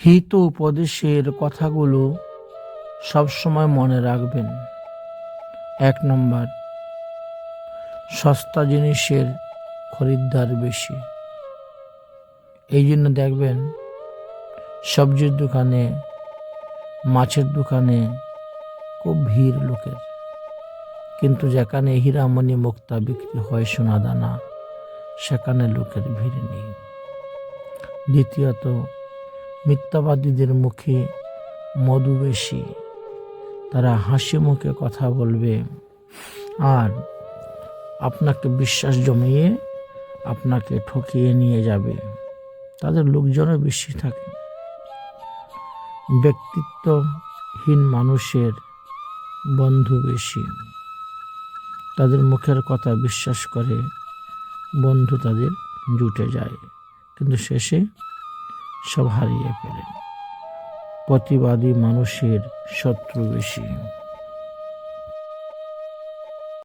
হিত উপদেশের কথাগুলো সবসময় মনে রাখবেন। 1 নম্বর, সস্তা জিনিসের খরিদ্দার বেশি। এই জন্য দেখবেন সবজির দোকানে, মাছের দোকানে খুব ভিড় লোকের, কিন্তু যেখানে হীরামণি মুক্তা বিক্রি হয় সোনাদানা, সেখানে লোকের ভিড় নেই। দ্বিতীয়ত, মিথ্যাবাদীদের মুখে মধু বেশি। তারা হাসি মুখে কথা বলবে আর আপনাকে বিশ্বাস জমিয়ে আপনাকে ঠকিয়ে নিয়ে যাবে। তাদের লোকজনও বেশি থাকে। ব্যক্তিত্বহীন মানুষের বন্ধু বেশি। তাদের মুখের কথা বিশ্বাস করে বন্ধু তাদের জুটে যায়, কিন্তু শেষে সব হারিয়ে ফেলেন। প্রতিবাদী মানুষের শত্রু বেশি।